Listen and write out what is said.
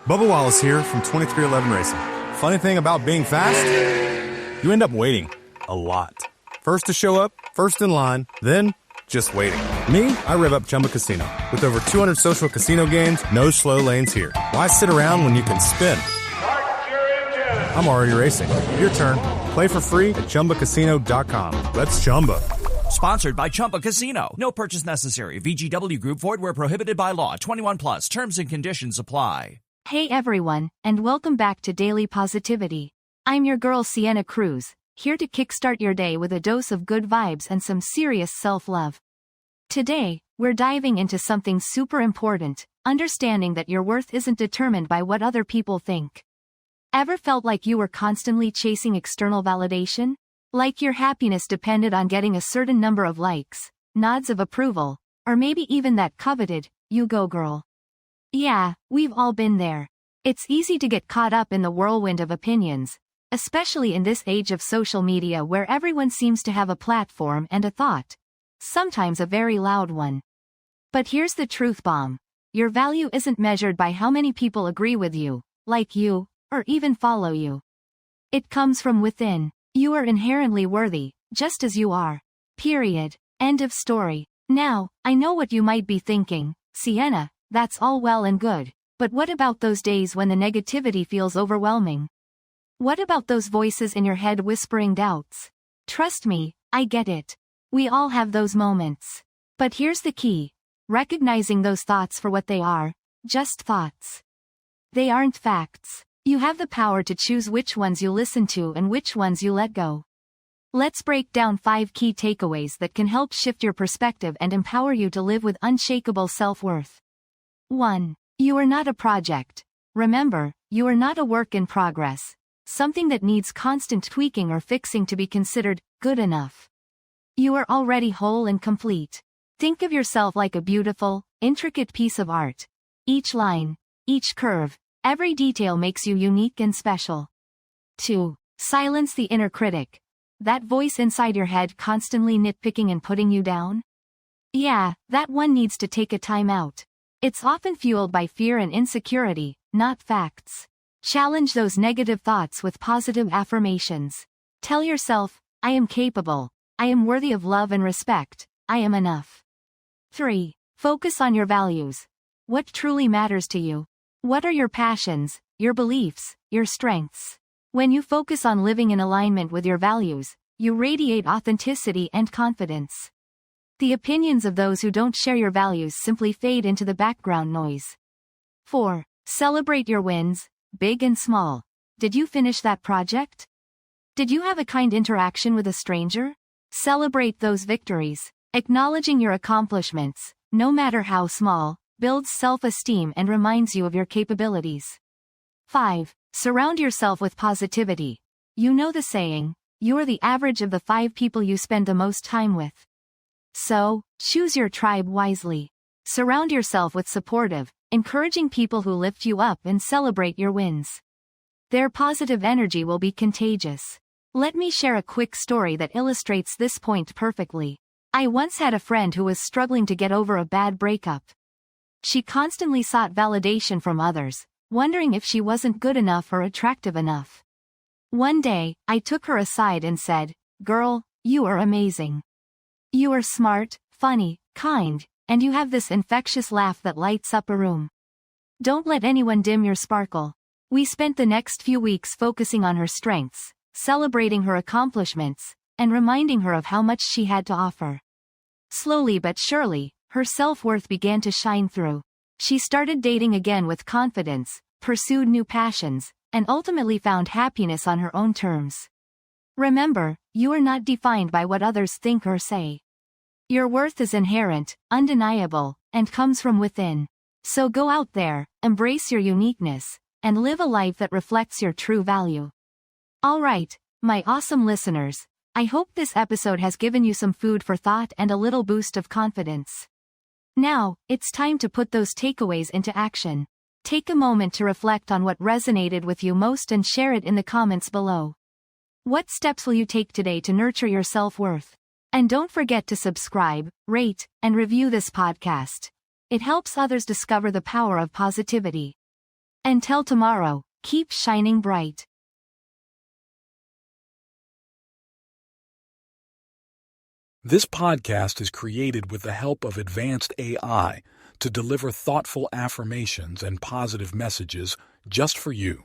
Bubba Wallace here from 2311 Racing. Funny thing about being fast, you end up waiting a lot. First to show up, first in line, then just waiting. Me, I rev up Chumba Casino. With over 200 social casino games, no slow lanes here. Why sit around when you can spin? I'm already racing. Your turn. Play for free at ChumbaCasino.com. Let's Chumba. Sponsored by Chumba Casino. No purchase necessary. VGW Group. Void where prohibited by law. 21 plus. Terms and conditions apply. Hey everyone, and welcome back to Daily Positivity. I'm your girl Sienna Cruz, here to kickstart your day with a dose of good vibes and some serious self-love. Today, we're diving into something super important, understanding that your worth isn't determined by what other people think. Ever felt like you were constantly chasing external validation? Like your happiness depended on getting a certain number of likes, nods of approval, or maybe even that coveted, "You go girl." Yeah, we've all been there. It's easy to get caught up in the whirlwind of opinions, especially in this age of social media where everyone seems to have a platform and a thought. Sometimes a very loud one. But here's the truth bomb. Your value isn't measured by how many people agree with you, like you, or even follow you. It comes from within. You are inherently worthy, just as you are. Period. End of story. Now, I know what you might be thinking, Sienna, that's all well and good, but what about those days when the negativity feels overwhelming? What about those voices in your head whispering doubts? Trust me, I get it. We all have those moments. But here's the key. Recognizing those thoughts for what they are, just thoughts. They aren't facts. You have the power to choose which ones you listen to and which ones you let go. Let's break down 5 key takeaways that can help shift your perspective and empower you to live with unshakable self-worth. 1. You are not a project. Remember, you are not a work in progress, something that needs constant tweaking or fixing to be considered good enough. You are already whole and complete. Think of yourself like a beautiful, intricate piece of art. Each line, each curve, every detail makes you unique and special. 2. Silence the inner critic. That voice inside your head constantly nitpicking and putting you down? Yeah, that one needs to take a time out. It's often fueled by fear and insecurity, not facts. Challenge those negative thoughts with positive affirmations. Tell yourself, I am capable, I am worthy of love and respect, I am enough. 3. Focus on your values. What truly matters to you? What are your passions, your beliefs, your strengths? When you focus on living in alignment with your values, you radiate authenticity and confidence. The opinions of those who don't share your values simply fade into the background noise. 4. Celebrate your wins, big and small. Did you finish that project? Did you have a kind interaction with a stranger? Celebrate those victories. Acknowledging your accomplishments, no matter how small, builds self-esteem and reminds you of your capabilities. 5. Surround yourself with positivity. You know the saying, you are the average of the 5 people you spend the most time with. So, choose your tribe wisely. Surround yourself with supportive, encouraging people who lift you up and celebrate your wins. Their positive energy will be contagious. Let me share a quick story that illustrates this point perfectly. I once had a friend who was struggling to get over a bad breakup. She constantly sought validation from others, wondering if she wasn't good enough or attractive enough. One day, I took her aside and said, "Girl, you are amazing. You are smart, funny, kind, and you have this infectious laugh that lights up a room. Don't let anyone dim your sparkle." We spent the next few weeks focusing on her strengths, celebrating her accomplishments, and reminding her of how much she had to offer. Slowly but surely, her self-worth began to shine through. She started dating again with confidence, pursued new passions, and ultimately found happiness on her own terms. Remember, you are not defined by what others think or say. Your worth is inherent, undeniable, and comes from within. So go out there, embrace your uniqueness, and live a life that reflects your true value. Alright, my awesome listeners, I hope this episode has given you some food for thought and a little boost of confidence. Now, it's time to put those takeaways into action. Take a moment to reflect on what resonated with you most and share it in the comments below. What steps will you take today to nurture your self-worth? And don't forget to subscribe, rate, and review this podcast. It helps others discover the power of positivity. Until tomorrow, keep shining bright. This podcast is created with the help of advanced AI to deliver thoughtful affirmations and positive messages just for you.